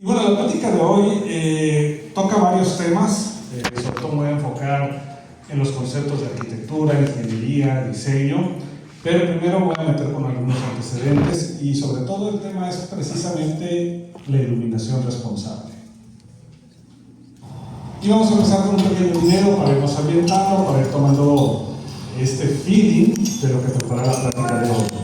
Y bueno, la plática de hoy toca varios temas, sobre todo me voy a enfocar en los conceptos de arquitectura, ingeniería, diseño, pero primero voy a meter con algunos antecedentes y sobre todo el tema es precisamente la iluminación responsable. Y vamos a empezar con un pequeño video para irnos ambientando, para ir tomando este feeling de lo que tocará la plática de hoy.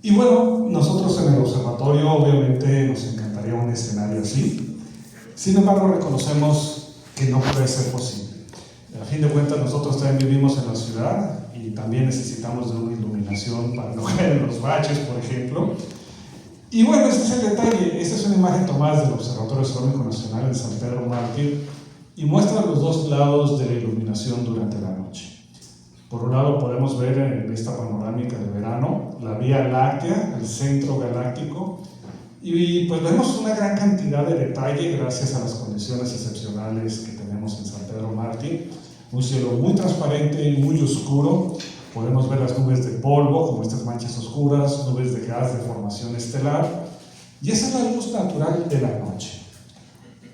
Y bueno, nosotros en el observatorio obviamente nos encantaría un escenario así. Sin embargo, reconocemos que no puede ser posible. A fin de cuentas, nosotros también vivimos en la ciudad y también necesitamos de una iluminación para no caer en los baches, por ejemplo. Y bueno, este es el detalle. Esta es una imagen tomada del Observatorio Astronómico Nacional en San Pedro Mártir y muestra los dos lados de la iluminación durante la noche. Por un lado podemos ver en esta panorámica de verano la Vía Láctea, el centro galáctico, y pues vemos una gran cantidad de detalle gracias a las condiciones excepcionales que tenemos en San Pedro Mártir. Un cielo muy transparente y muy oscuro. Podemos ver las nubes de polvo, como estas manchas oscuras, nubes de gas de formación estelar. Y esa es la luz natural de la noche.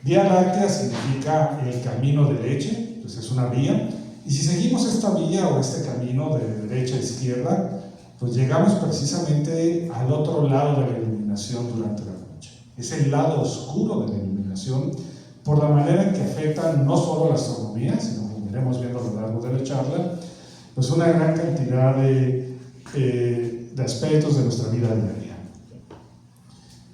Vía Láctea significa el camino de leche, pues es una vía. Y si seguimos esta vía o este camino de derecha a izquierda, pues llegamos precisamente al otro lado de la iluminación durante la noche. Es el lado oscuro de la iluminación, por la manera en que afecta no solo la astronomía, sino como iremos viendo a lo largo de la charla, pues una gran cantidad de aspectos de nuestra vida diaria.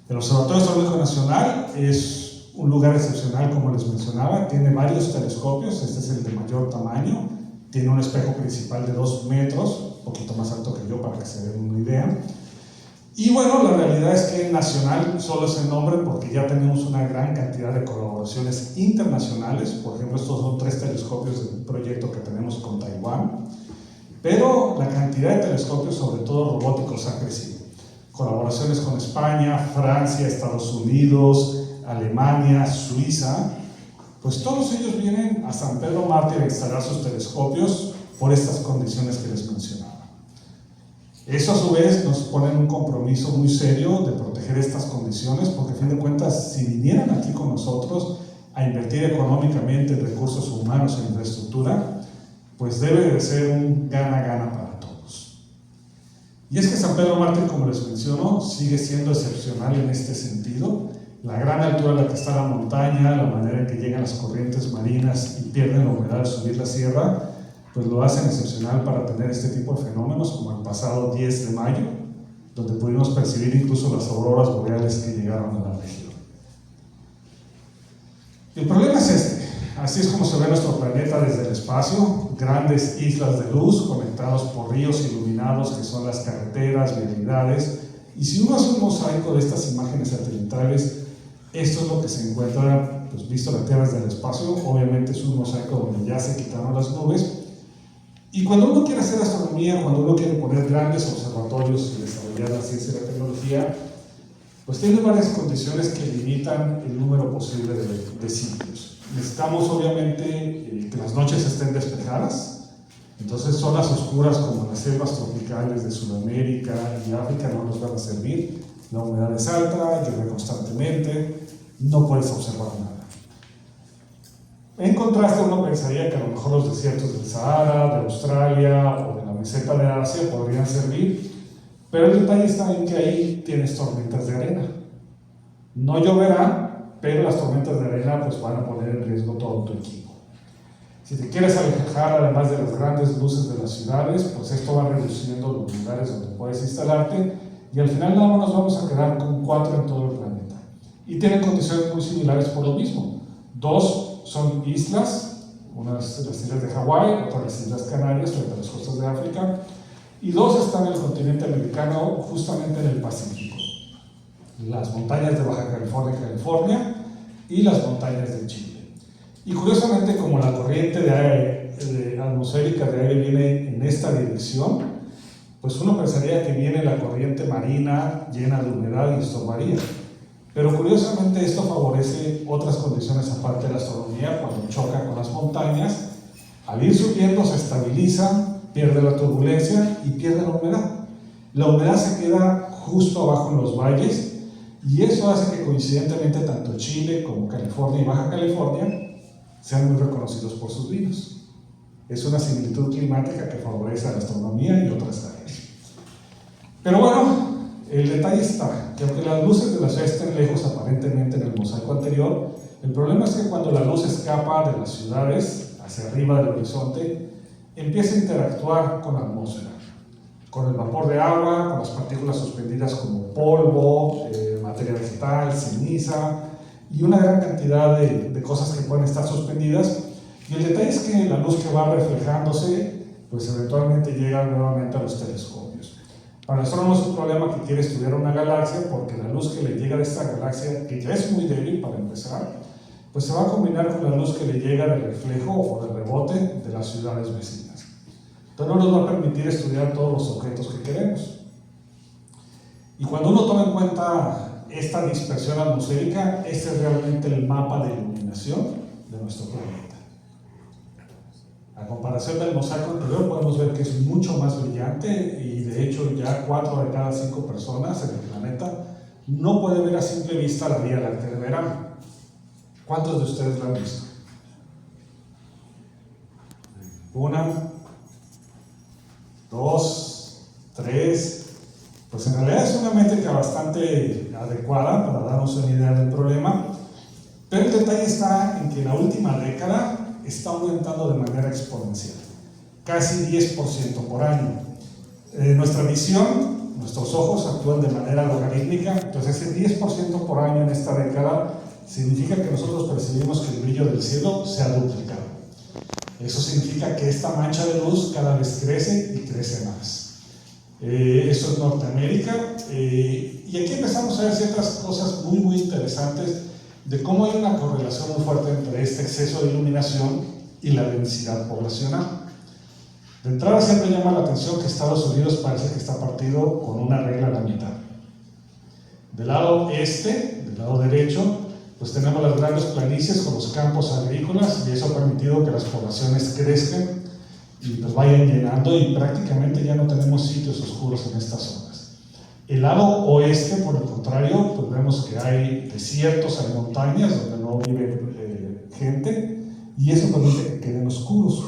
El Observatorio Astronómico Nacional es un lugar excepcional, como les mencionaba, tiene varios telescopios, este es el de mayor tamaño, tiene un espejo principal de 2 metros, un poquito más alto que yo para que se den una idea. Y bueno, la realidad es que nacional solo es el nombre porque ya tenemos una gran cantidad de colaboraciones internacionales. Por ejemplo, estos son 3 telescopios de un proyecto que tenemos con Taiwán. Pero la cantidad de telescopios, sobre todo robóticos, ha crecido. Colaboraciones con España, Francia, Estados Unidos, Alemania, Suiza. Pues todos ellos vienen a San Pedro Mártir a instalar sus telescopios por estas condiciones que les mencionaba. Eso a su vez nos pone en un compromiso muy serio de proteger estas condiciones, porque a fin de cuentas, si vinieran aquí con nosotros a invertir económicamente en recursos humanos e infraestructura, pues debe de ser un gana-gana para todos. Y es que San Pedro Mártir, como les menciono, sigue siendo excepcional en este sentido. La gran altura a la que está la montaña, la manera en que llegan las corrientes marinas y pierden la humedad al subir la sierra, pues lo hacen excepcional para tener este tipo de fenómenos, como el pasado 10 de mayo, donde pudimos percibir incluso las auroras boreales que llegaron a la región. El problema es este: así es como se ve nuestro planeta desde el espacio, grandes islas de luz conectados por ríos iluminados que son las carreteras, vialidades, y si uno hace un mosaico de estas imágenes satelitales, esto es lo que se encuentra, pues visto la Tierra desde el espacio. Obviamente es un mosaico donde ya se quitaron las nubes. Y cuando uno quiere hacer astronomía, cuando uno quiere poner grandes observatorios y desarrollar la ciencia y la tecnología, pues tiene varias condiciones que limitan el número posible de sitios. Necesitamos obviamente que las noches estén despejadas, entonces zonas oscuras como las selvas tropicales de Sudamérica y África no nos van a servir. La humedad es alta, llueve constantemente, no puedes observar nada. En contraste, uno pensaría que a lo mejor los desiertos del Sahara, de Australia o de la meseta de Asia podrían servir, pero el detalle está en que ahí tienes tormentas de arena. No lloverá, pero las tormentas de arena pues van a poner en riesgo todo tu equipo. Si te quieres alejar además de las grandes luces de las ciudades, pues esto va reduciendo los lugares donde puedes instalarte y al final nada más nos vamos a quedar con 4 en todo el planeta. Y tienen condiciones muy similares por lo mismo. 2 son islas, unas de las islas de Hawái, otras las islas Canarias, frente a las costas de África, y 2 están en el continente americano, justamente en el Pacífico. Las montañas de Baja California, California, y las montañas de Chile. Y curiosamente, como la corriente de aire, atmosférica de aire viene en esta dirección, pues uno pensaría que viene la corriente marina llena de humedad y estorbaría. Pero curiosamente esto favorece otras condiciones aparte de la astronomía cuando choca con las montañas. Al ir subiendo se estabiliza, pierde la turbulencia y pierde la humedad. La humedad se queda justo abajo en los valles y eso hace que coincidentemente tanto Chile como California y Baja California sean muy reconocidos por sus vinos. Es una similitud climática que favorece a la astronomía y otras áreas. Pero bueno, el detalle está que aunque las luces de la ciudad estén lejos aparentemente en el mosaico anterior, el problema es que cuando la luz escapa de las ciudades hacia arriba del horizonte, empieza a interactuar con la atmósfera, con el vapor de agua, con las partículas suspendidas como polvo, materia vegetal, ceniza y una gran cantidad de cosas que pueden estar suspendidas. Y el detalle es que la luz que va reflejándose, pues eventualmente llega nuevamente a los telescopios. Para el astrónomo es un problema que quiere estudiar una galaxia, porque la luz que le llega de esta galaxia, que ya es muy débil para empezar, pues se va a combinar con la luz que le llega de reflejo o de rebote de las ciudades vecinas. Entonces no nos va a permitir estudiar todos los objetos que queremos. Y cuando uno toma en cuenta esta dispersión atmosférica, este es realmente el mapa de iluminación de nuestro planeta. A comparación del mosaico anterior, podemos ver que es mucho más brillante y de hecho ya 4 de cada 5 personas en el planeta no puede ver a simple vista la Vía Láctea de verano. ¿Cuántos de ustedes la han visto? Una, 2, 3. Pues en realidad es una métrica bastante adecuada para darnos una idea del problema, pero el detalle está en que en la última década está aumentando de manera exponencial, casi 10% por año. Nuestra visión, nuestros ojos actúan de manera logarítmica, entonces ese 10% por año en esta década significa que nosotros percibimos que el brillo del cielo se ha duplicado. Eso significa que esta mancha de luz cada vez crece y crece más. Eso es Norteamérica, y aquí empezamos a ver ciertas cosas muy interesantes de cómo hay una correlación muy fuerte entre este exceso de iluminación y la densidad poblacional. De entrada siempre llama la atención que Estados Unidos parece que está partido con una regla a la mitad. Del lado este, del lado derecho, pues tenemos las grandes planicies con los campos agrícolas, y eso ha permitido que las poblaciones crezcan y pues vayan llenando, y prácticamente ya no tenemos sitios oscuros en estas zonas. El lado oeste, por el contrario, pues vemos que hay desiertos, hay montañas donde no vive gente, y eso permite que queden oscuros.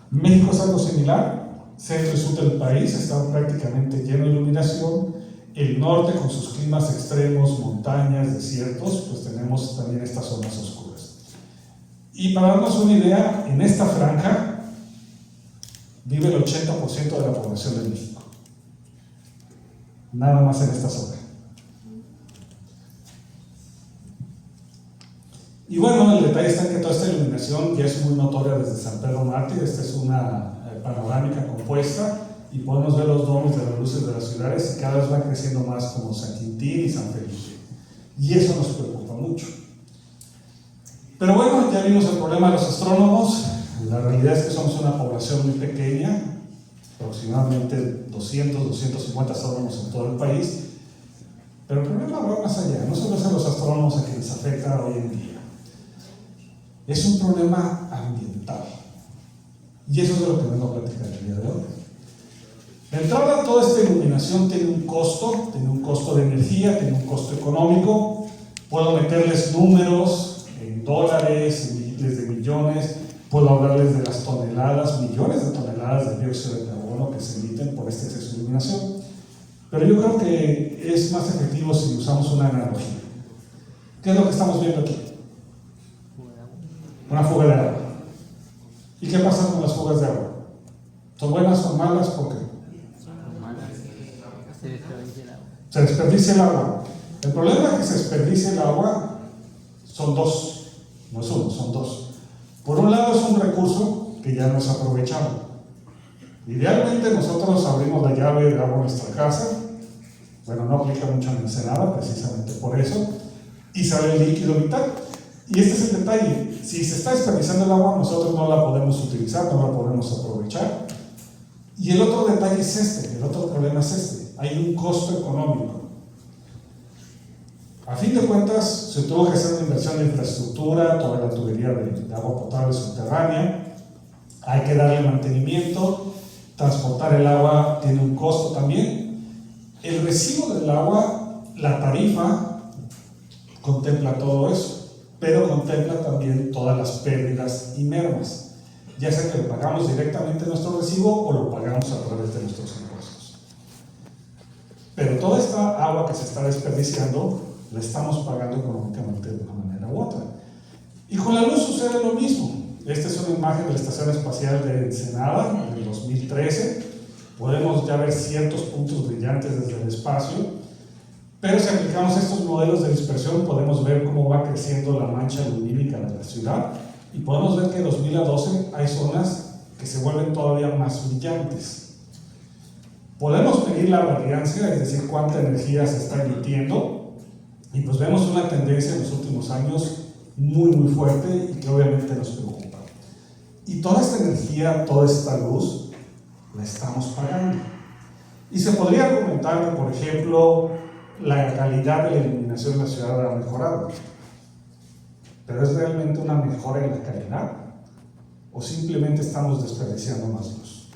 México es algo similar, centro y sur del país está prácticamente lleno de iluminación. El norte, con sus climas extremos, montañas, desiertos, pues tenemos también estas zonas oscuras. Y para darnos una idea, en esta franja vive el 80% de la población de México. Nada más en esta zona. Y bueno, el detalle está en que toda esta iluminación ya es muy notoria desde San Pedro Mártir. Esta es una panorámica compuesta y podemos ver los domos de las luces de las ciudades, y cada vez van creciendo más, como San Quintín y San Felipe. Y eso nos preocupa mucho. Pero bueno, ya vimos el problema de los astrónomos. La realidad es que somos una población muy pequeña, aproximadamente 200, 250 astrónomos en todo el país, pero el problema va más allá. No solo es a los astrónomos a quienes afecta hoy en día, es un problema ambiental, y eso es de lo que vengo a platicar el día de hoy. De entrada, toda esta iluminación tiene un costo de energía, tiene un costo económico. Puedo meterles números en dólares, en miles de millones. Puedo hablarles de las toneladas, millones de toneladas de dióxido de carbono que se emiten por este exceso de iluminación. Pero yo creo que es más efectivo si usamos una analogía. ¿Qué es lo que estamos viendo aquí? Una fuga de agua. ¿Y qué pasa con las fugas de agua? ¿Son buenas o malas? ¿Por qué? Se desperdicia el agua. El problema de que se desperdicie el agua son dos, no es uno, son dos. Por un lado, es un recurso que ya no es aprovechado. Idealmente nosotros abrimos la llave de agua en nuestra casa, bueno, no aplica mucho en Ensenada precisamente por eso, y sale el líquido vital. Y este es el detalle: si se está desperdiciando el agua, nosotros no la podemos utilizar, no la podemos aprovechar. Y el otro detalle es este, el otro problema es este: hay un costo económico. A fin de cuentas, se tuvo que hacer una inversión de infraestructura, toda la tubería de agua potable subterránea, hay que darle mantenimiento, transportar el agua tiene un costo también. El recibo del agua, la tarifa, contempla todo eso, pero contempla también todas las pérdidas y mermas, ya sea que lo pagamos directamente en nuestro recibo o lo pagamos a través de nuestros impuestos. Pero toda esta agua que se está desperdiciando la estamos pagando económicamente de una manera u otra. Y con la luz sucede lo mismo. Esta es una imagen de la Estación Espacial de Ensenada del 2013. Podemos ya ver ciertos puntos brillantes desde el espacio, pero si aplicamos estos modelos de dispersión podemos ver cómo va creciendo la mancha lumínica de la ciudad, y podemos ver que de 2000 a 12 hay zonas que se vuelven todavía más brillantes. Podemos medir la variancia, es decir, cuánta energía se está emitiendo, y pues vemos una tendencia en los últimos años muy fuerte y que obviamente nos preocupa. Y toda esta energía, toda esta luz, la estamos pagando. Y se podría argumentar que, por ejemplo, la calidad de la iluminación de la ciudad ha mejorado. Pero ¿es realmente una mejora en la calidad? o simplemente estamos desperdiciando más luz?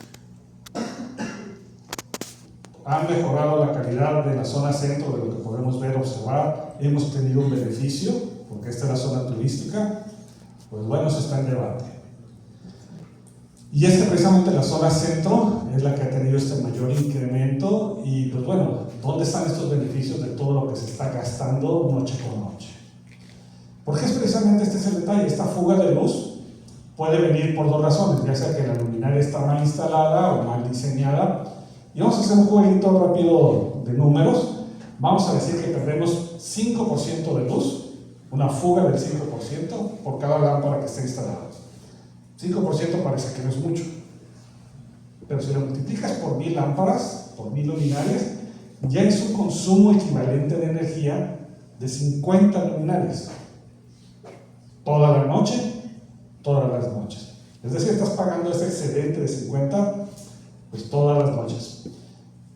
Han mejorado la calidad de la zona centro de lo que podemos ver, observar. Hemos tenido un beneficio, porque esta es la zona turística. Pues bueno, eso está en debate. Y es que precisamente la zona centro es la que ha tenido este mayor incremento. Y pues bueno, ¿dónde están estos beneficios de todo lo que se está gastando noche con noche? Porque es precisamente este es el detalle. Esta fuga de luz puede venir por dos razones, ya sea que la luminaria está mal instalada o mal diseñada. Y vamos a hacer un jueguito rápido de números. Vamos a decir que perdemos 5% de luz, una fuga del 5% por cada lámpara que esté instalada. 5% parece que no es mucho, pero si lo multiplicas por 1000 lámparas, por 1000 luminarias, ya es un consumo equivalente de energía de 50 luminarias. Toda la noche, todas las noches. Es decir, estás pagando ese excedente de 50, pues todas las noches.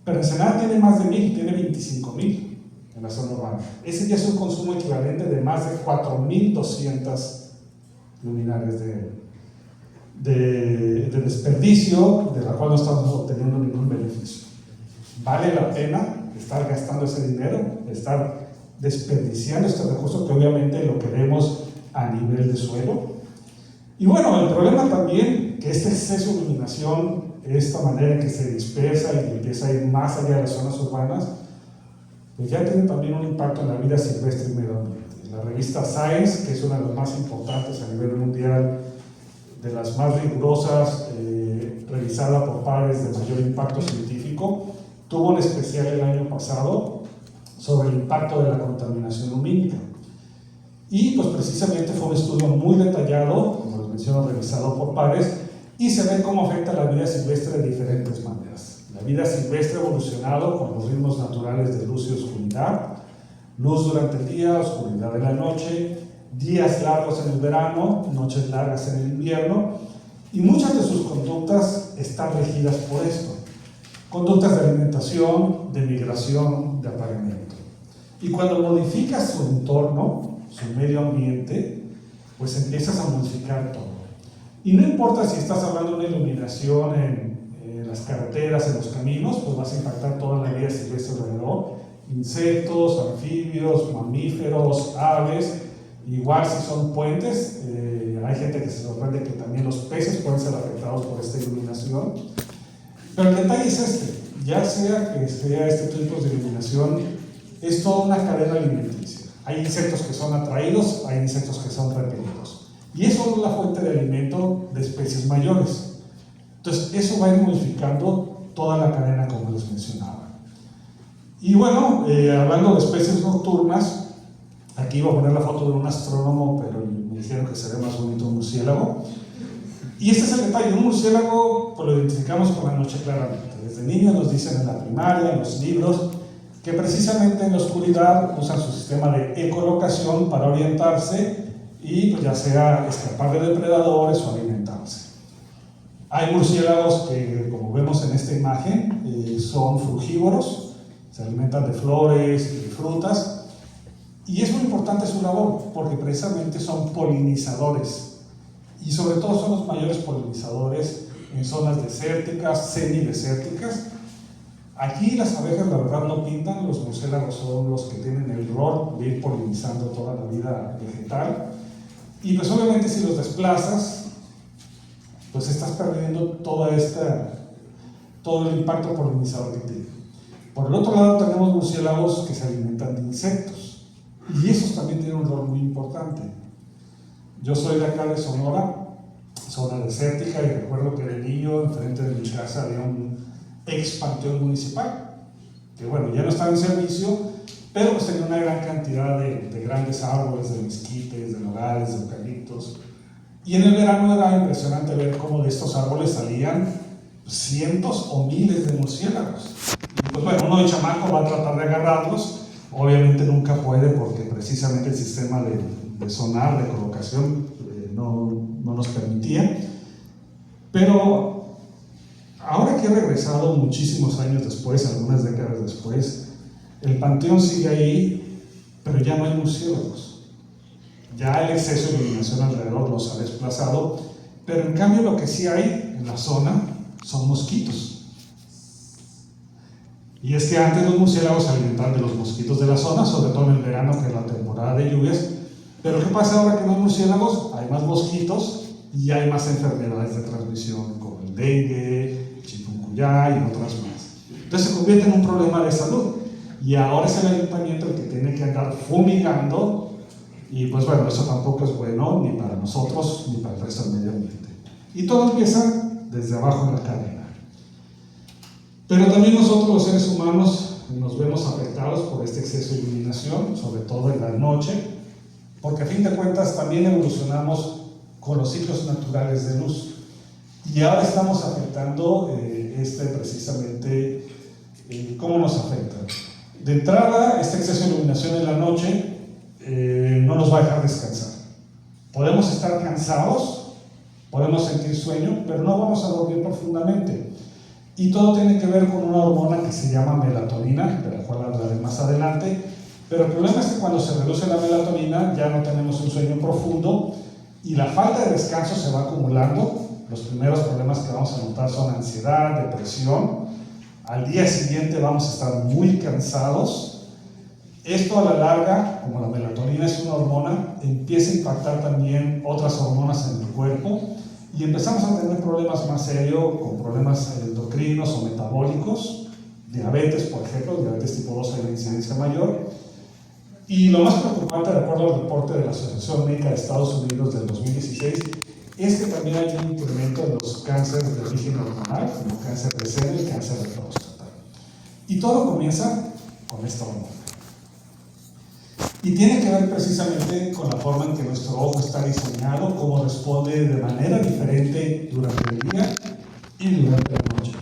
Pero Ensenada tiene más de 1000, tiene 25,000 en la zona urbana. Ese ya es un consumo equivalente de más de 4200 luminarias de desperdicio, de la cual no estamos obteniendo ningún beneficio. ¿Vale la pena estar gastando ese dinero, estar desperdiciando este recurso que obviamente lo queremos a nivel de suelo? Y bueno, el problema también que este exceso de iluminación, esta manera en que se dispersa y empieza a ir más allá de las zonas urbanas, pues ya tiene también un impacto en la vida silvestre y medio ambiente. La revista Science, que es una de las más importantes a nivel mundial, de las más rigurosas, revisada por pares de mayor impacto científico, tuvo un especial el año pasado sobre el impacto de la contaminación lumínica. Y pues precisamente fue un estudio muy detallado, como les menciono, revisado por pares, y se ve cómo afecta la vida silvestre de diferentes maneras. La vida silvestre ha evolucionado con los ritmos naturales de luz y oscuridad, luz durante el día, oscuridad en la noche, días largos en el verano, noches largas en el invierno, y muchas de sus conductas están regidas por esto. Conductas de alimentación, de migración, de apareamiento. Y cuando modificas su entorno, su medio ambiente, pues empiezas a modificar todo. Y no importa si estás hablando de una iluminación en las carreteras, en los caminos, pues vas a impactar toda la vida silvestre alrededor. Insectos, anfibios, mamíferos, aves. Igual si son puentes, hay gente que se sorprende que también los peces pueden ser afectados por esta iluminación. Pero el detalle es este, ya sea que sea este tipo de iluminación, es toda una cadena alimenticia. Hay insectos que son atraídos, hay insectos que son repelidos. Y eso es la fuente de alimento de especies mayores. Entonces, eso va a ir modificando toda la cadena, como les mencionaba. Y bueno, hablando de especies nocturnas, aquí iba a poner la foto de un astrónomo, pero me dijeron que sería más bonito un murciélago. Y este es el detalle, un murciélago pues lo identificamos con la noche claramente. Desde niños nos dicen en la primaria, en los libros, que precisamente en la oscuridad usan su sistema de ecolocación para orientarse y pues ya sea escapar de depredadores o alimentarse. Hay murciélagos que, como vemos en esta imagen, son frugívoros, se alimentan de flores y de frutas, y es muy importante su labor porque precisamente son polinizadores, y sobre todo son los mayores polinizadores en zonas desérticas, semidesérticas. Aquí las abejas la verdad no pintan, los murciélagos son los que tienen el rol de ir polinizando toda la vida vegetal, y pues obviamente si los desplazas, pues estás perdiendo todo el impacto polinizador que tiene. Por el otro lado tenemos murciélagos que se alimentan de insectos, y esos también tienen un rol muy importante. Yo soy de acá de Sonora, zona desértica, y recuerdo que de niño enfrente de mi casa había un ex panteón municipal, que bueno, ya no estaba en servicio, pero pues tenía una gran cantidad de grandes árboles, de mezquites, de nogales, de eucaliptos, y en el verano era impresionante ver cómo de estos árboles salían cientos o miles de murciélagos. Y pues bueno, uno de chamaco va a tratar de agarrarlos, obviamente nunca puede porque precisamente el sistema de sonar, de colocación, no nos permitía, pero ahora que he regresado muchísimos años después, algunas décadas después, el panteón sigue ahí, pero ya no hay murciélagos. Ya el exceso de iluminación alrededor los ha desplazado, Pero en cambio lo que sí hay en la zona son mosquitos. Y es que antes los murciélagos se alimentaban de los mosquitos de la zona, sobre todo en el verano, que es la temporada de lluvias. Pero ¿qué pasa ahora que no hay murciélagos? Hay más mosquitos y hay más enfermedades de transmisión, como el dengue, chikungunya y otras más. Entonces se convierte en un problema de salud. Y ahora es el ayuntamiento el que tiene que andar fumigando. Y pues bueno, eso tampoco es bueno ni para nosotros ni para el resto del medio ambiente. Y todo empieza desde abajo en la cadena. Pero también nosotros los seres humanos nos vemos afectados por este exceso de iluminación, sobre todo en la noche, porque a fin de cuentas también evolucionamos con los ciclos naturales de luz. Y ahora estamos afectando precisamente cómo nos afecta. De entrada, este exceso de iluminación en la noche no nos va a dejar descansar. Podemos estar cansados, podemos sentir sueño, pero no vamos a dormir profundamente. Y todo tiene que ver con una hormona que se llama melatonina, de la cual hablaré más adelante. Pero el problema es que cuando se reduce la melatonina ya no tenemos un sueño profundo y la falta de descanso se va acumulando. Los primeros problemas que vamos a notar son ansiedad, depresión. Al día siguiente vamos a estar muy cansados. Esto a la larga, como la melatonina es una hormona, empieza a impactar también otras hormonas en el cuerpo y empezamos a tener problemas más serios, con problemas endocrinos o metabólicos, diabetes, por ejemplo, diabetes tipo 2 hay una incidencia mayor. Y lo más preocupante, de acuerdo al reporte de la Asociación Médica de Estados Unidos del 2016, es que también hay un incremento en los cánceres de origen hormonal, como cáncer de seno y cáncer de próstata. Y todo comienza con esta hormona. Y tiene que ver precisamente con la forma en que nuestro ojo está diseñado, cómo responde de manera diferente durante el día y durante la noche.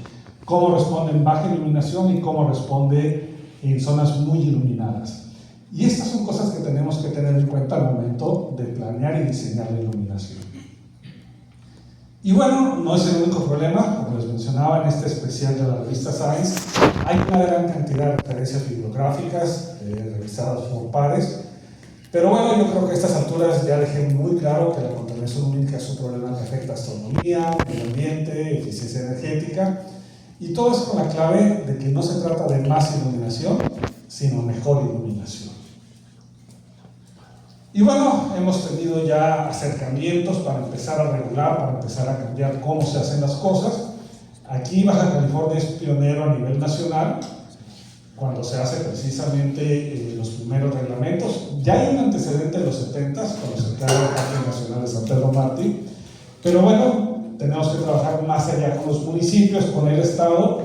Cómo responde en baja iluminación y cómo responde en zonas muy iluminadas. Y estas son cosas que tenemos que tener en cuenta al momento de planear y diseñar la iluminación. Y bueno, no es el único problema, como les mencionaba en este especial de la revista Science, hay una gran cantidad de referencias bibliográficas revisadas por pares, pero bueno, yo creo que a estas alturas ya dejé muy claro que la contaminación lumínica es un problema que afecta a astronomía, medio ambiente, eficiencia energética, y todo es con la clave de que no se trata de más iluminación, sino mejor iluminación. Y bueno, hemos tenido ya acercamientos para empezar a regular, para empezar a cambiar cómo se hacen las cosas. Aquí Baja California es pionero a nivel nacional, cuando se hace precisamente los primeros reglamentos. Ya hay un antecedente de los 70s, cuando se crea el Parque Nacional de San Pedro Mártir, pero bueno, tenemos que trabajar más allá con los municipios, con el Estado,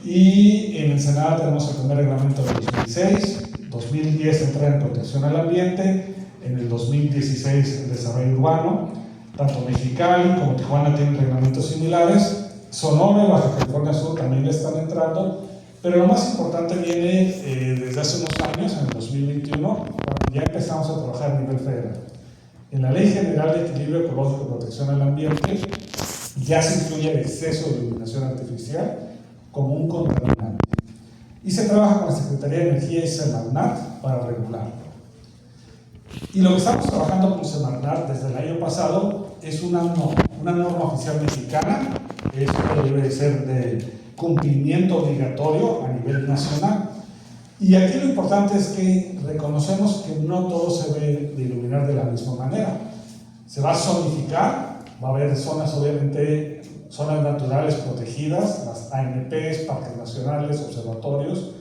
y en Ensenada tenemos el primer reglamento de 2006, 2010 entra en protección al ambiente, en el 2016 el desarrollo urbano. Tanto Mexicali como Tijuana tienen reglamentos similares, Sonora y Baja California Sur también le están entrando, pero lo más importante viene desde hace unos años, en el 2021, cuando ya empezamos a trabajar a nivel federal. En la Ley General de Equilibrio Ecológico y Protección al Ambiente ya se incluye el exceso de iluminación artificial como un contaminante. Y se trabaja con la Secretaría de Energía y Semarnat para regularlo. Y lo que estamos trabajando con Semarnat desde el año pasado es una norma oficial mexicana. Esto debe de ser de cumplimiento obligatorio a nivel nacional. Y aquí lo importante es que reconocemos que no todo se debe de iluminar de la misma manera. Se va a zonificar, va a haber zonas, obviamente, zonas naturales protegidas, las ANPs, parques nacionales, observatorios.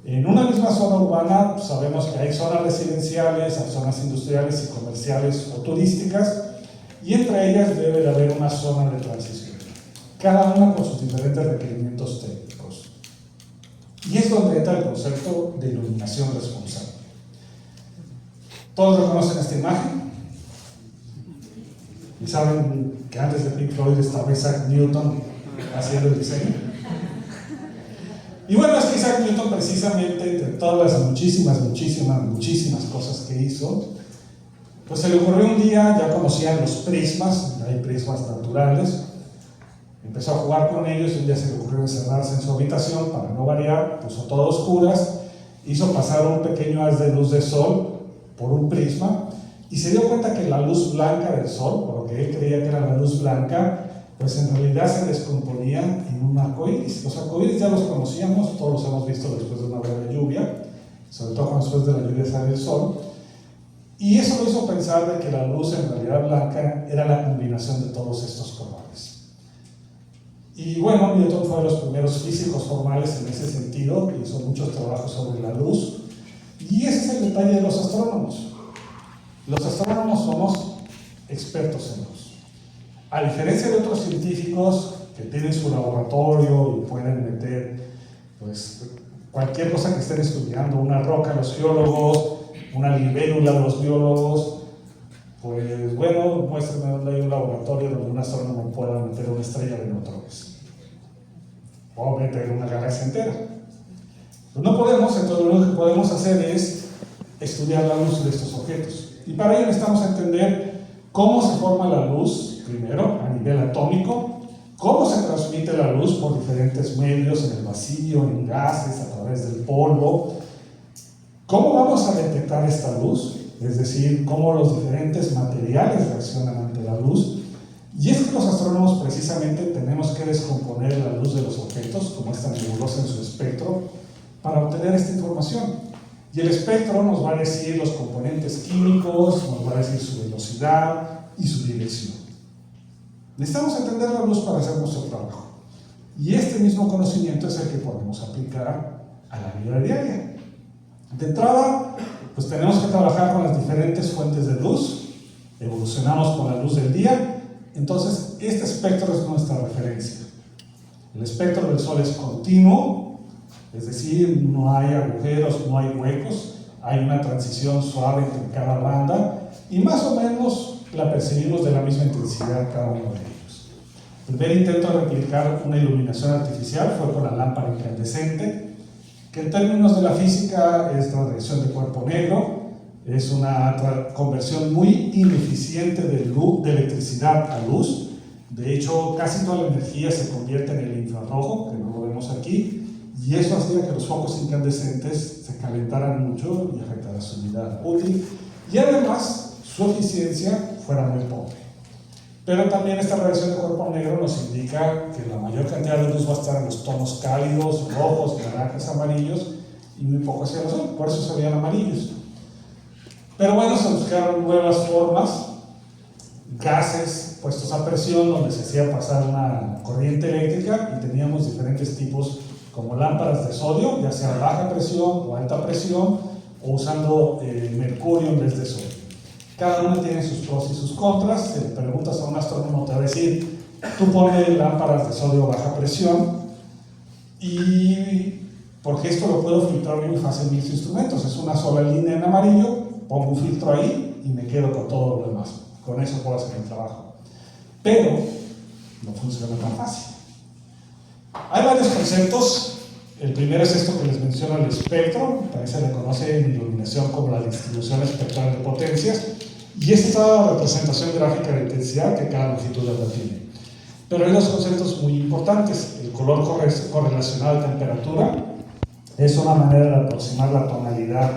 En una misma zona urbana sabemos que hay zonas residenciales, hay zonas industriales y comerciales o turísticas, y entre ellas debe de haber una zona de transición, cada una con sus diferentes requerimientos técnicos. Y es donde entra el concepto de iluminación responsable. ¿Todos reconocen esta imagen? Y saben que antes de Pink Floyd estaba Isaac Newton haciendo el diseño. Y bueno, es que Isaac Newton precisamente, entre todas las muchísimas cosas que hizo, pues se le ocurrió un día, ya conocían los prismas, hay prismas naturales, empezó a jugar con ellos y un día se le ocurrió encerrarse en su habitación para no variar, puso todo a oscuras, hizo pasar un pequeño haz de luz de sol por un prisma y se dio cuenta que la luz blanca del sol, por lo que él creía que era la luz blanca, pues en realidad se descomponía en un arcoíris. Los arcoíris ya los conocíamos, todos los hemos visto después de una breve lluvia, sobre todo cuando después de la lluvia sale el sol, y eso lo hizo pensar de que la luz en realidad blanca era la combinación de todos estos colores. Y bueno, Newton fue de los primeros físicos formales en ese sentido, hizo muchos trabajos sobre la luz, y ese es el detalle de los astrónomos. Los astrónomos somos expertos en luz. A diferencia de otros científicos que tienen su laboratorio y pueden meter pues, cualquier cosa que estén estudiando, una roca los geólogos, una libélula los biólogos, pues bueno, muéstrenme dónde hay un laboratorio donde un astrónomo pueda meter una estrella de neutrones o meter una galaxia entera. Pues no podemos, entonces lo único que podemos hacer es estudiar la luz de estos objetos. Y para ello necesitamos entender cómo se forma la luz, primero, a nivel atómico, cómo se transmite la luz por diferentes medios, en el vacío, en gases, a través del polvo, cómo vamos a detectar esta luz, es decir, cómo los diferentes materiales reaccionan ante la luz. Y es que los astrónomos precisamente tenemos que descomponer la luz de los objetos, como esta nebulosa en su espectro, para obtener esta información. Y el espectro nos va a decir los componentes químicos, nos va a decir su velocidad y su dirección. Necesitamos entender la luz para hacer nuestro trabajo. Y este mismo conocimiento es el que podemos aplicar a la vida diaria. De entrada, pues tenemos que trabajar con las diferentes fuentes de luz. Evolucionamos con la luz del día. Entonces, este espectro es nuestra referencia. El espectro del Sol es continuo. Es decir, no hay agujeros, no hay huecos, hay una transición suave entre cada banda y más o menos la percibimos de la misma intensidad cada uno de ellos. El primer intento de replicar una iluminación artificial fue con la lámpara incandescente, que en términos de la física es la radiación de cuerpo negro, es una conversión muy ineficiente de electricidad a luz. De hecho, casi toda la energía se convierte en el infrarrojo, que no lo vemos aquí, y eso hacía que los focos incandescentes se calentaran mucho y afectara su vida útil, y además su eficiencia fuera muy pobre. Pero también esta radiación de cuerpo negro nos indica que la mayor cantidad de luz va a estar en los tonos cálidos, rojos, naranjas, amarillos, y muy poco hacia el sol, por eso se veían amarillos. Pero bueno, se buscaron nuevas formas, gases puestos a presión donde se hacía pasar una corriente eléctrica, y teníamos diferentes tipos como lámparas de sodio, ya sea baja presión o alta presión, o usando mercurio en vez de sodio. Cada una tiene sus pros y sus contras. Si le preguntas a un astrónomo, te va a decir, tú ponle lámparas de sodio baja presión, y porque esto lo puedo filtrar muy fácil en mis instrumentos. Es una sola línea en amarillo, pongo un filtro ahí y me quedo con todo lo demás. Con eso puedo hacer el trabajo. Pero no funciona tan fácil. Hay varios conceptos. El primero es esto que les menciono, el espectro. También se le conoce en iluminación como la distribución espectral de potencias, y esta representación gráfica de intensidad que cada longitud de onda tiene. Pero hay dos conceptos muy importantes. El color correlacionado a temperatura es una manera de aproximar la tonalidad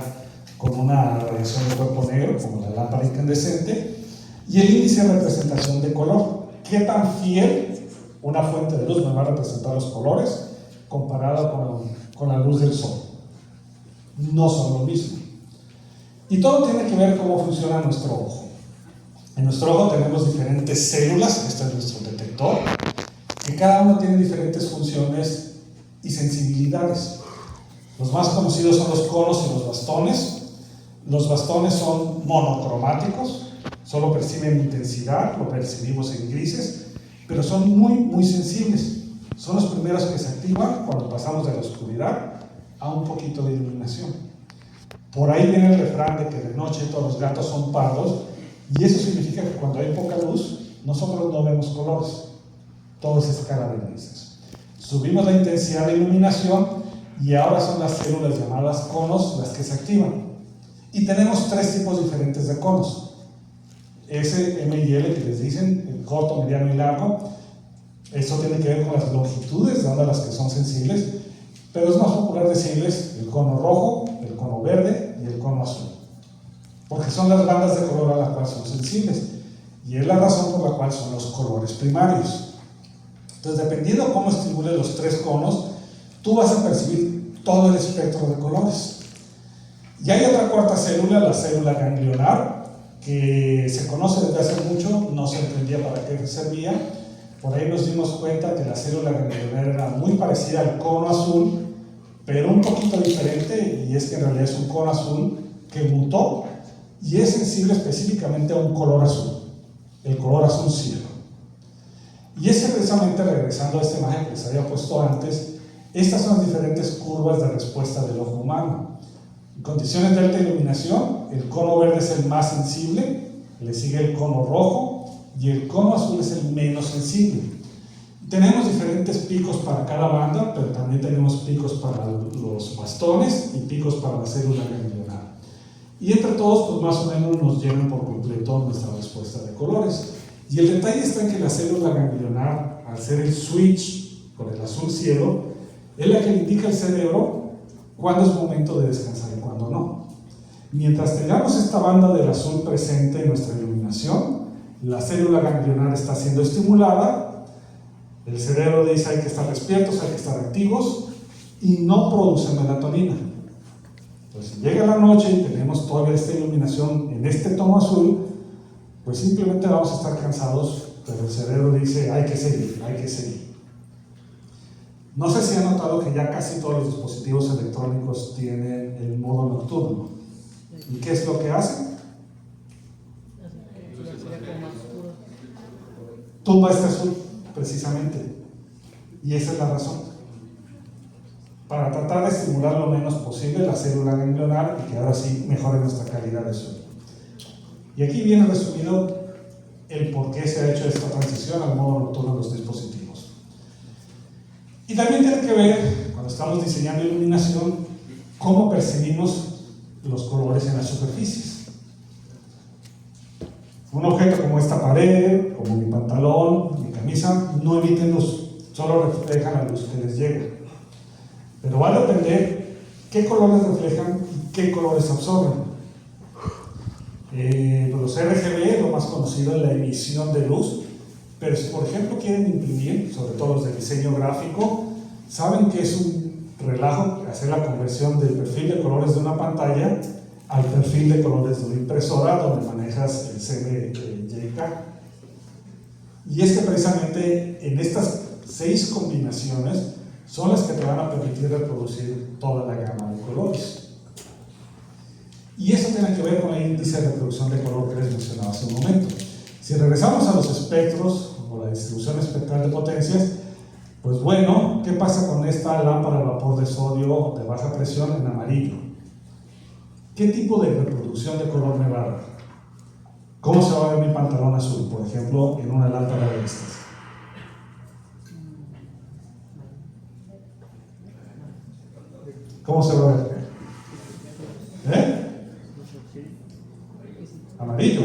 con una radiación de cuerpo negro, como la lámpara incandescente, y el índice de representación de color. ¿Qué tan fiel una fuente de luz me va a representar los colores comparado con la luz del sol? No son lo mismo. Y todo tiene que ver cómo funciona nuestro ojo. En nuestro ojo tenemos diferentes células, este es nuestro detector, que cada uno tiene diferentes funciones y sensibilidades. Los más conocidos son los conos y los bastones. Los bastones son monocromáticos, solo perciben intensidad, lo percibimos en grises, pero son muy sensibles. Son los primeros que se activan cuando pasamos de la oscuridad a un poquito de iluminación. Por ahí viene el refrán de que de noche todos los gatos son pardos, y eso significa que cuando hay poca luz, nosotros no vemos colores, todo es escala de grises. Subimos la intensidad de iluminación y ahora son las células llamadas conos las que se activan. Y tenemos tres tipos diferentes de conos: S, M y L, que les dicen, el corto, mediano y largo. Eso tiene que ver con las longitudes de onda, las que son sensibles, pero es más popular decirles el cono rojo, el cono verde y el cono azul. porque son las bandas de color a las cuales son sensibles, y es la razón por la cual son los colores primarios. Entonces, dependiendo de cómo estimules los tres conos, tú vas a percibir todo el espectro de colores. Y hay otra cuarta célula, la célula ganglionar, que se conoce desde hace mucho, no se entendía para qué servía. Por ahí nos dimos cuenta que la célula ganglionar era muy parecida al cono azul, pero un poquito diferente, y es que en realidad es un cono azul que mutó y es sensible específicamente a un color azul, el color azul cielo. Y es que precisamente, regresando a esta imagen que les había puesto antes, estas son las diferentes curvas de respuesta del ojo humano. En condiciones de alta iluminación, el cono verde es el más sensible, le sigue el cono rojo y el cono azul es el menos sensible. Tenemos diferentes picos para cada banda, pero también tenemos picos para los bastones y picos para la célula ganglionar. Y entre todos, pues más o menos nos llenan por completo nuestra respuesta de colores. Y el detalle está en que la célula ganglionar, al ser el switch por el azul cielo, es la que le indica al cerebro cuándo es momento de descansar y cuándo no. Mientras tengamos esta banda del azul presente en nuestra iluminación, la célula ganglionar está siendo estimulada, el cerebro dice hay que estar despiertos, hay que estar activos, y no produce melatonina. Entonces, si llega la noche y tenemos todavía esta iluminación en este tono azul, pues simplemente vamos a estar cansados, pero el cerebro dice hay que seguir, hay que seguir. No sé si han notado que ya casi todos los dispositivos electrónicos tienen el modo nocturno. ¿Y qué es lo que hacen? Tumba este azul, precisamente. Y esa es la razón. Para tratar de estimular lo menos posible la célula ganglionar y que ahora sí mejore nuestra calidad de sueño. Y aquí viene resumido el por qué se ha hecho esta transición al modo nocturno de los dispositivos. Y también tiene que ver, cuando estamos diseñando iluminación, cómo percibimos los colores en las superficies. Un objeto como esta pared, como mi pantalón, mi camisa, no emiten luz, solo reflejan la luz que les llega. Pero va a depender qué colores reflejan y qué colores absorben. Los RGB, lo más conocido es la emisión de luz, pero si por ejemplo quieren imprimir, sobre todo los de diseño gráfico, saben que es un relajo hacer la conversión del perfil de colores de una pantalla al perfil de colores de una impresora donde manejas el CMYK. Y es que precisamente en estas 6 combinaciones son las que te van a permitir reproducir toda la gama de colores. Y eso tiene que ver con el índice de reproducción de color que les mencionaba hace un momento. Si regresamos a los espectros o la distribución espectral de potencias, pues bueno, ¿qué pasa con esta lámpara de vapor de sodio de baja presión en amarillo? ¿Qué tipo de reproducción de color me va a dar? ¿Cómo se va a ver mi pantalón azul, por ejemplo, en una lámpara de estas? ¿Cómo se va a ver? Amarillo.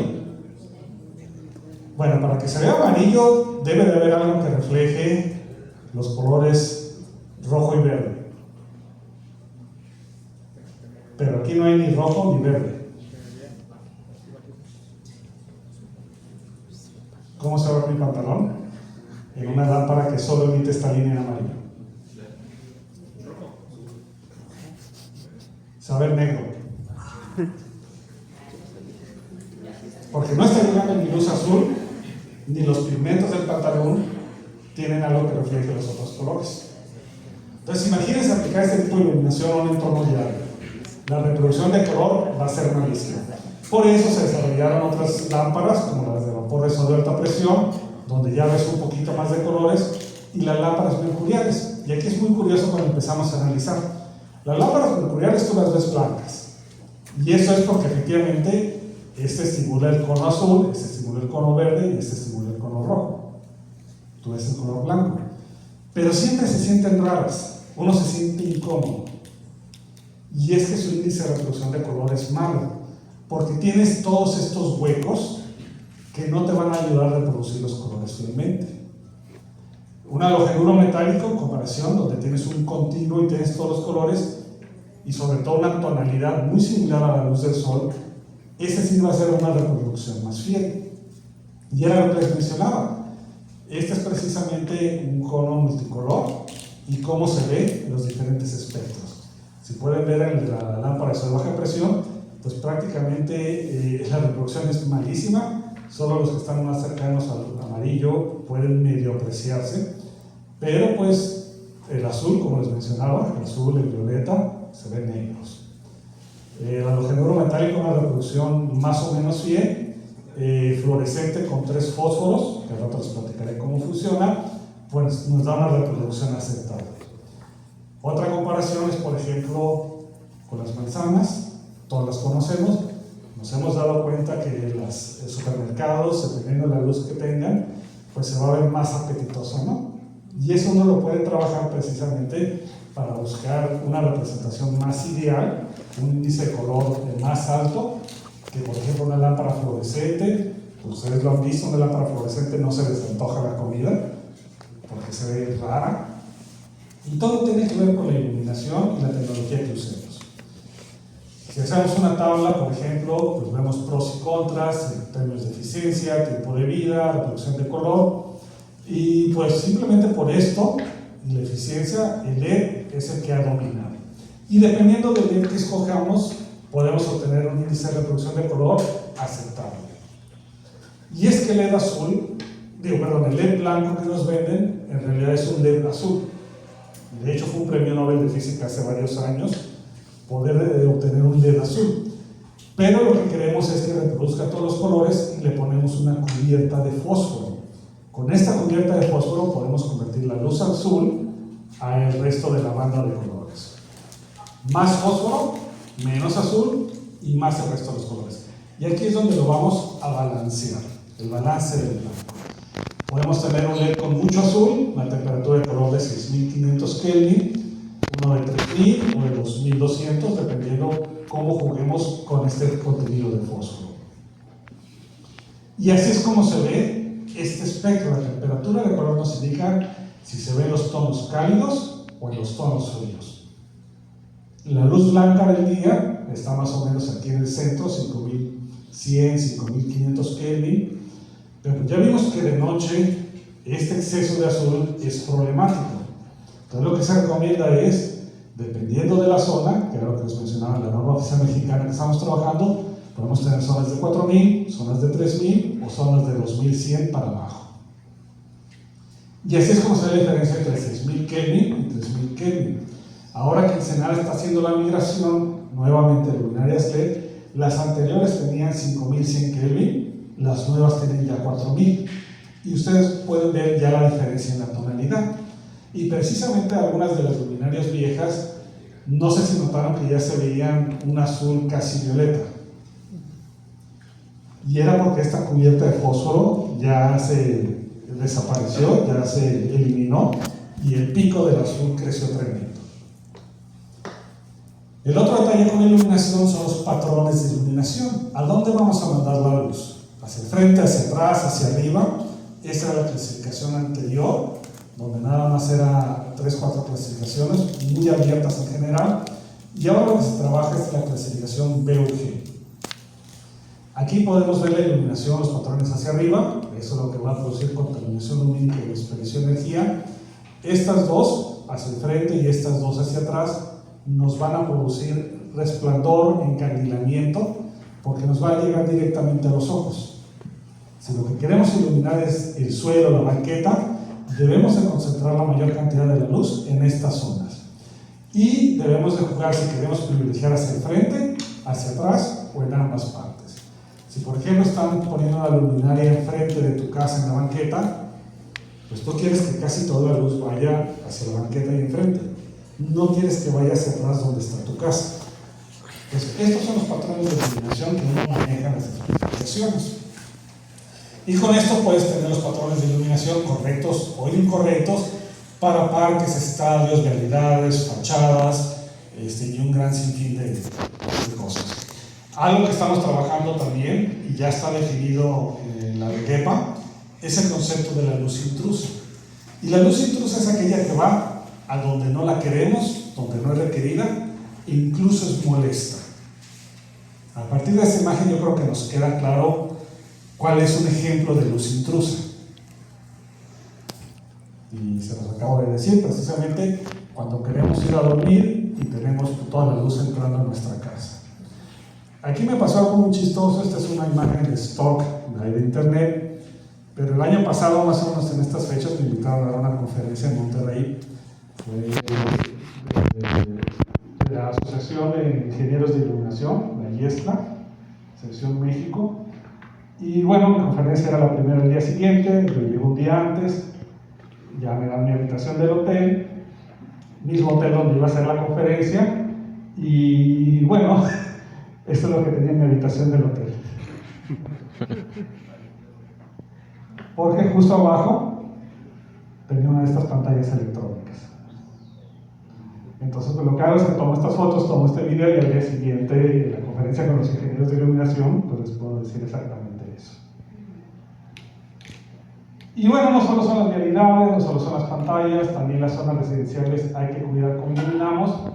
Bueno, para que se vea amarillo debe de haber algo que refleje los colores rojo y verde. Pero aquí no hay ni rojo ni verde. ¿Cómo se va a ver mi pantalón? En una lámpara que solo emite esta línea en amarillo. Se va a ver negro. Porque no está llegando ni luz azul, ni los pigmentos del pantalón tienen algo que refleje los otros colores. Entonces, imagínense aplicar este tipo de iluminación a un entorno diario. La reproducción de color va a ser malísima. Por eso se desarrollaron otras lámparas, como las de vapor de sodio de alta presión, donde ya ves un poquito más de colores, y las lámparas mercuriales. Y aquí es muy curioso cuando empezamos a analizar. Las lámparas mercuriales tú las ves blancas. Y eso es porque efectivamente este estimula el cono azul, este estimula el cono verde y este estimula el cono rojo. Tú ves el color blanco. Pero siempre se sienten raras, uno se siente incómodo. Y es que su índice de reproducción de color es malo, porque tienes todos estos huecos que no te van a ayudar a reproducir los colores fielmente. Un halogenuro metálico, en comparación, donde tienes un continuo y tienes todos los colores, y sobre todo una tonalidad muy similar a la luz del sol, ese sí va a ser una reproducción más fiel. Y era lo que les mencionaba. Este es precisamente un cono multicolor y cómo se ve en los diferentes espectros. Si pueden ver en la lámpara de baja presión, pues prácticamente la reproducción es malísima. Solo los que están más cercanos al amarillo pueden medio apreciarse. Pero pues el azul, como les mencionaba, el azul, el violeta, se ven negros. El halogenuro metálico, una reproducción más o menos fiel, fluorescente con 3 fósforos, que al rato les platicaré cómo funciona, pues nos da una reproducción aceptable. Otra comparación es, por ejemplo, con las manzanas. Todas las conocemos. Nos hemos dado cuenta que los supermercados, dependiendo de la luz que tengan, pues se va a ver más apetitoso, ¿no? Y eso uno lo puede trabajar precisamente para buscar una representación más ideal, un índice de color más alto, que por ejemplo una lámpara fluorescente. Ustedes lo han visto, una lámpara fluorescente no se les antoja la comida, porque se ve rara. Y todo tiene que ver con la iluminación y la tecnología que usemos. Si hacemos una tabla, por ejemplo, pues vemos pros y contras, términos de eficiencia, tiempo de vida, reproducción de color, y pues simplemente por esto y la eficiencia, el LED es el que ha dominado. Y dependiendo del LED que escojamos, podemos obtener un índice de reproducción de color aceptable. Y es que el LED azul, el LED blanco que nos venden, en realidad es un LED azul. De hecho, fue un premio Nobel de Física hace varios años poder obtener un LED azul. Pero lo que queremos es que reproduzca todos los colores y le ponemos una cubierta de fósforo. Con esta cubierta de fósforo podemos convertir la luz azul al resto de la banda de colores. Más fósforo, menos azul y más el resto de los colores. Y aquí es donde lo vamos a balancear, el balance del blanco. Podemos tener un LED con mucho azul, una temperatura de color de 6500 Kelvin, uno de 3000 o de 2200, dependiendo cómo juguemos con este contenido de fósforo. Y así es como se ve este espectro. La temperatura de color nos indica si se ven los tonos cálidos o en los tonos fríos. La luz blanca del día está más o menos aquí en el centro, 5100, 5500 Kelvin. Pero ya vimos que de noche este exceso de azul es problemático. Entonces lo que se recomienda es, dependiendo de la zona, que era lo que les mencionaba en la norma oficial mexicana que estamos trabajando, podemos tener zonas de 4000, zonas de 3000 o zonas de 2100 para abajo. Y así es como se ve la diferencia entre 6000 Kelvin y 3000 Kelvin. Ahora que el Ensenada está haciendo la migración nuevamente de luminarias LED, las anteriores tenían 5100 Kelvin, las nuevas tienen ya 4000. Y ustedes pueden ver ya la diferencia en la tonalidad. Y precisamente algunas de las luminarias viejas, no sé si notaron que ya se veían un azul casi violeta. Y era porque esta cubierta de fósforo ya se desapareció, ya se eliminó, y el pico del azul creció tremendo. El otro detalle con la iluminación son los patrones de iluminación. ¿A dónde vamos a mandar la luz? ¿Hacia el frente, hacia atrás, hacia arriba? Esta era la clasificación anterior, donde nada más era 3-4 clasificaciones, muy abiertas en general, y ahora lo que se trabaja es la clasificación BUG. Aquí podemos ver la iluminación, los patrones hacia arriba, eso es lo que va a producir contaminación lumínica y desperdicio de energía. Estas dos hacia el frente y estas dos hacia atrás nos van a producir resplandor, encandilamiento, porque nos va a llegar directamente a los ojos. Si lo que queremos iluminar es el suelo, la banqueta, debemos de concentrar la mayor cantidad de la luz en estas zonas. Y debemos de jugar si queremos privilegiar hacia el frente, hacia atrás o en ambas partes. Si por ejemplo están poniendo una luminaria enfrente de tu casa en la banqueta, pues tú quieres que casi toda la luz vaya hacia la banqueta y enfrente. No quieres que vaya hacia atrás donde está tu casa. Pues estos son los patrones de iluminación que uno maneja en las especificaciones. Y con esto puedes tener los patrones de iluminación correctos o incorrectos para parques, estadios, vialidades, fachadas y un gran sinfín de cosas. Algo que estamos trabajando también, y ya está definido en la DEPA, es el concepto de la luz intrusa. Y la luz intrusa es aquella que va a donde no la queremos, donde no es requerida, e incluso es molesta. A partir de esta imagen yo creo que nos queda claro cuál es un ejemplo de luz intrusa. Y se los acabo de decir, precisamente cuando queremos ir a dormir y tenemos toda la luz entrando a nuestra casa. Aquí me pasó algo muy chistoso. Esta es una imagen de stock de internet, pero el año pasado, más o menos en estas fechas, me invitaron a dar una conferencia en Monterrey. Fue de la Asociación de Ingenieros de Iluminación, la IESLA, Sección México. Y bueno, mi conferencia era la primera el día siguiente, yo llego un día antes, ya me dan mi habitación del hotel, mismo hotel donde iba a hacer la conferencia, y bueno, esto es lo que tenía en mi habitación del hotel. Porque justo abajo tenía una de estas pantallas electrónicas. Entonces, pues lo que hago es que tomo estas fotos, tomo este video y al día siguiente, en la conferencia con los ingenieros de iluminación, pues les puedo decir exactamente eso. Y bueno, no solo son las vialidades, no solo son las pantallas, también las zonas residenciales hay que cuidar cómo iluminamos.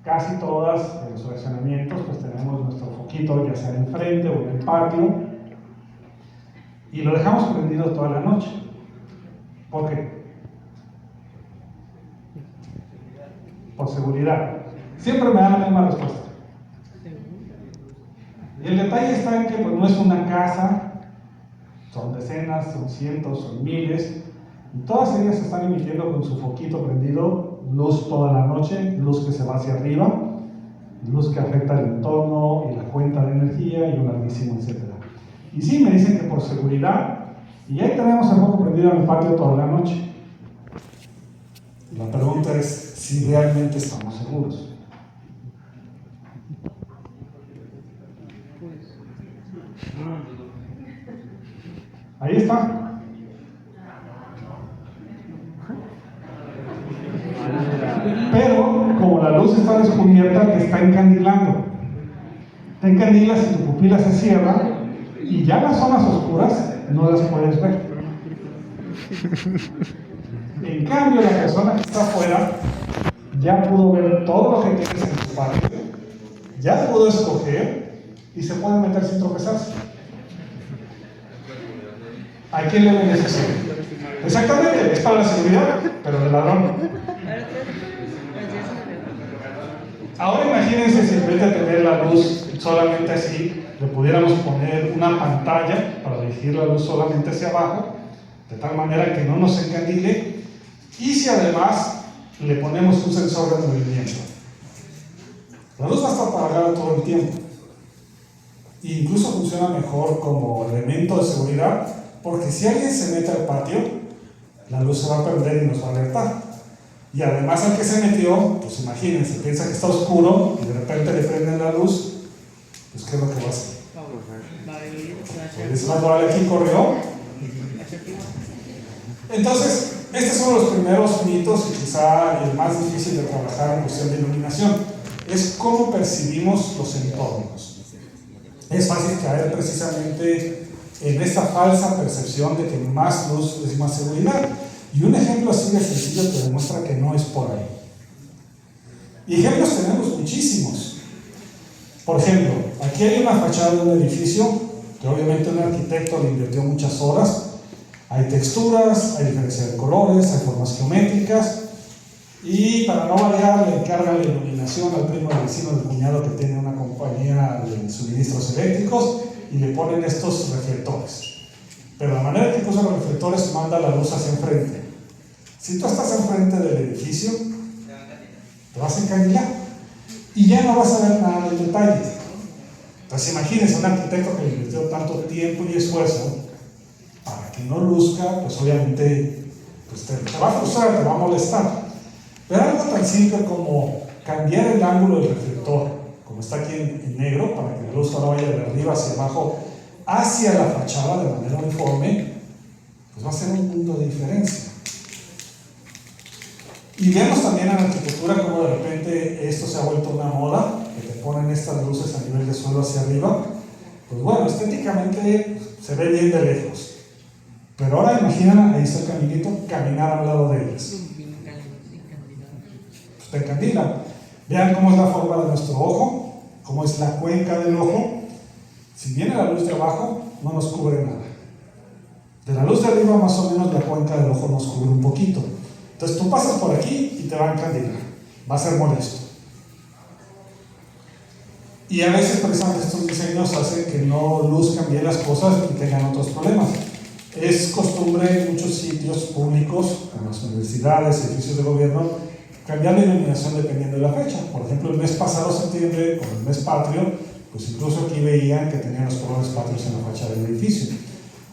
Casi todas en los fraccionamientos pues tenemos nuestro foquito ya sea enfrente o en el patio y lo dejamos prendido toda la noche. ¿Por qué? Por seguridad. Siempre me dan la misma respuesta. Y el detalle está en que pues, no es una casa, son decenas, son cientos, son miles, y todas ellas están emitiendo con su foquito prendido luz toda la noche, luz que se va hacia arriba, luz que afecta el entorno y la cuenta de energía y un larguísimo etcétera. Y sí, me dicen que por seguridad, y ahí tenemos el foco prendido en el patio toda la noche. La pregunta es si realmente estamos seguros. Ahí está. Pero como la luz está descubierta, te está encandilando. Te encandilas y tu pupila se cierra y ya las zonas oscuras no las puedes ver. En cambio, la persona que está afuera ya pudo ver todo lo que tienes en tu patio, ya pudo escoger y se puede meter sin tropezarse. ¿A quién le beneficia? Exactamente, es para la seguridad, pero del ladrón. Ahora imagínense si en vez de tener la luz solamente así, le pudiéramos poner una pantalla para dirigir la luz solamente hacia abajo, de tal manera que no nos encandile, y si además le ponemos un sensor de movimiento. La luz va a estar apagada todo el tiempo. E incluso funciona mejor como elemento de seguridad, porque si alguien se mete al patio, la luz se va a prender y nos va a alertar. Y además al que se metió, pues imagínense, piensa que está oscuro y de repente le prenden la luz, pues ¿qué es lo que va a hacer? Es natural, aquí corrió. Entonces, estos son los primeros mitos y quizá el más difícil de trabajar en cuestión de iluminación. Es cómo percibimos los entornos. Es fácil caer precisamente en esta falsa percepción de que más luz es más seguridad. Y un ejemplo así de sencillo te demuestra que no es por ahí. Y ejemplos tenemos muchísimos. Por ejemplo, aquí hay una fachada de un edificio que obviamente un arquitecto le invirtió muchas horas. Hay texturas, hay diferencia de colores, hay formas geométricas. Y para no variar, le encarga la iluminación al primo del vecino del cuñado que tiene una compañía de suministros eléctricos y le ponen estos reflectores. Pero la manera que puso los reflectores manda la luz hacia enfrente. Si tú estás enfrente del edificio, te vas a encandilar y ya no vas a ver nada de detalles. Entonces imagínense un arquitecto que le invirtió tanto tiempo y esfuerzo para que no luzca, pues obviamente pues te va a frustrar, te va a molestar. Pero algo tan simple como cambiar el ángulo del reflector, como está aquí en negro, para que la luz ahora vaya de arriba hacia abajo, hacia la fachada de manera uniforme, pues va a ser un punto de diferencia. Y vemos también en la arquitectura como de repente esto se ha vuelto una moda, que te ponen estas luces a nivel de suelo hacia arriba. Pues bueno, estéticamente se ve bien de lejos. Pero ahora imaginan, ahí está el caminito, caminar al lado de ellas. Pues te encandilan. Vean cómo es la forma de nuestro ojo, cómo es la cuenca del ojo. Si viene la luz de abajo, no nos cubre nada. De la luz de arriba, más o menos, la cuenca del ojo nos cubre un poquito. Entonces tú pasas por aquí y te va a encandilar. Va a ser molesto. Y a veces, precisamente, estos diseños hacen que no luzcan bien las cosas y tengan otros problemas. Es costumbre en muchos sitios públicos, en las universidades, edificios de gobierno, cambiar la iluminación dependiendo de la fecha. Por ejemplo, el mes pasado, septiembre, con el mes patrio, pues incluso aquí veían que tenían los colores patrios en la fachada del edificio.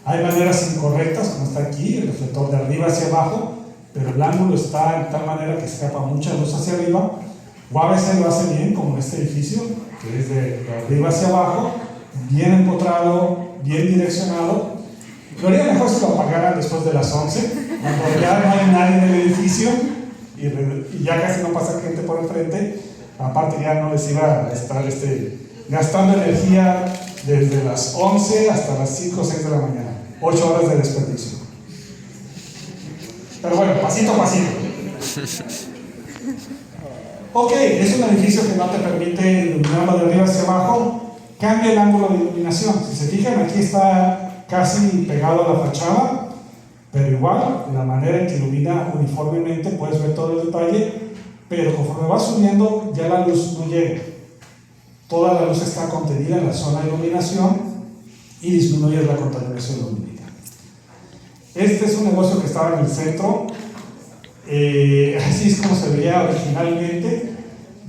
Hay maneras incorrectas, como está aquí, el reflector de arriba hacia abajo, pero el ángulo está de tal manera que escapa mucha luz hacia arriba, o a veces lo hace bien, como en este edificio, que es de arriba hacia abajo, bien empotrado, bien direccionado. Lo haría mejor si lo apagaran después de las 11, cuando ya no hay nadie en el edificio y ya casi no pasa gente por el frente. Aparte ya no les iba a estar gastando energía desde las 11 hasta las 5 o 6 de la mañana. 8 horas de desperdicio. Pero bueno, pasito a pasito. Ok, es un edificio que no te permite iluminarlo de arriba hacia abajo. Cambia el ángulo de iluminación. Si se fijan, aquí está casi pegado a la fachada, pero igual, la manera en que ilumina uniformemente, puedes ver todo el detalle, pero conforme va subiendo, ya la luz no llega. Toda la luz está contenida en la zona de iluminación y disminuye la contaminación lumínica. Este es un negocio que estaba en el centro. Así es como se veía originalmente.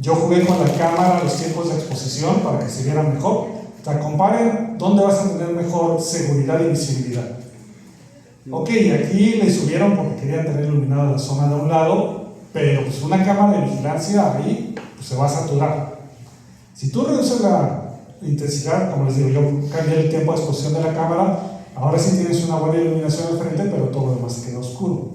Yo jugué con la cámara los tiempos de exposición para que se viera mejor. O sea, comparen dónde vas a tener mejor seguridad y visibilidad. Ok, aquí le subieron porque querían tener iluminada la zona de un lado, pero pues una cámara de vigilancia ahí pues se va a saturar. Si tú reduces la intensidad, como les digo, yo cambié el tiempo de exposición de la cámara, ahora sí tienes una buena iluminación al frente, pero todo lo demás queda oscuro.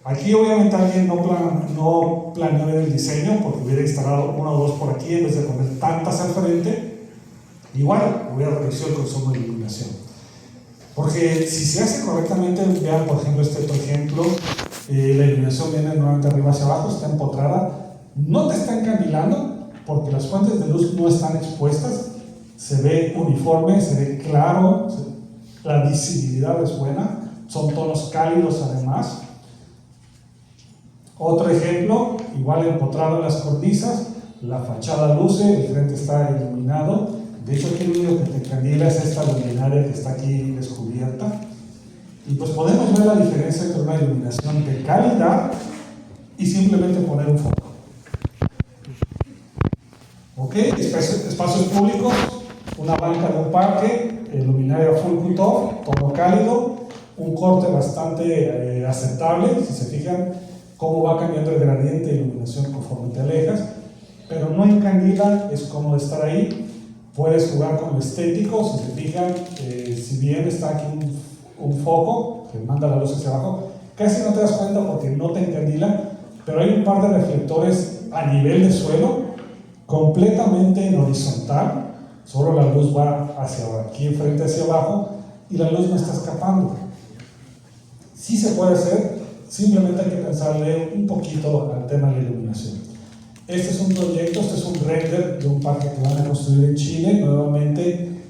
Aquí obviamente alguien no planeó bien el diseño porque hubiera instalado una o dos por aquí en vez de poner tantas al frente. Igual hubiera reducido el consumo de iluminación. Porque si se hace correctamente, vean por ejemplo este otro ejemplo, la iluminación viene nuevamente arriba hacia abajo, está empotrada, no te está encandilando porque las fuentes de luz no están expuestas, se ve uniforme, se ve claro, la visibilidad es buena, son tonos cálidos además. Otro ejemplo, igual empotrado en las cornisas, la fachada luce, el frente está iluminado. De hecho, aquí lo único que te encandila es esta luminaria que está aquí descubierta. Y pues podemos ver la diferencia entre una iluminación de calidad y simplemente poner un foco. Ok, espacios públicos, una banca de un parque, luminaria full cut-off, tono cálido, un corte bastante aceptable, si se fijan cómo va cambiando el gradiente de iluminación conforme te alejas, pero no encandila, es cómodo estar ahí. Puedes jugar con lo estético, si se fijan, si bien está aquí un foco que manda la luz hacia abajo, casi no te das cuenta porque no te encandila, pero hay un par de reflectores a nivel de suelo, completamente en horizontal, solo la luz va hacia aquí enfrente hacia abajo y la luz no está escapando. Sí se puede hacer, simplemente hay que pensarle un poquito al tema de la iluminación. Este es un proyecto, este es un render de un parque que van a construir en Chile. Nuevamente,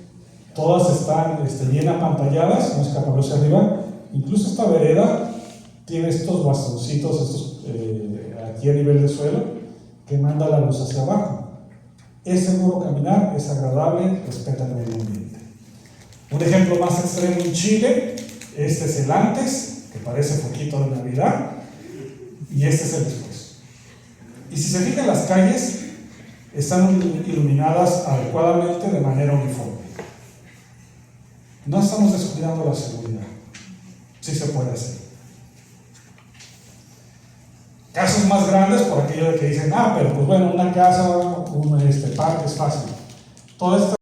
todas están bien apantalladas, no escapa luz hacia arriba. Incluso esta vereda tiene estos bastoncitos, aquí a nivel de suelo, que manda la luz hacia abajo. Es seguro caminar, es agradable, respeta el medio ambiente. Un ejemplo más extremo en Chile, este es el antes, que parece foquito de Navidad, y este es el después. Y si se fijan, las calles están iluminadas adecuadamente de manera uniforme. No estamos descuidando la seguridad. Sí se puede hacer. Casos más grandes, por aquello de que dicen, pero pues bueno, una casa, un parque es fácil. Toda esta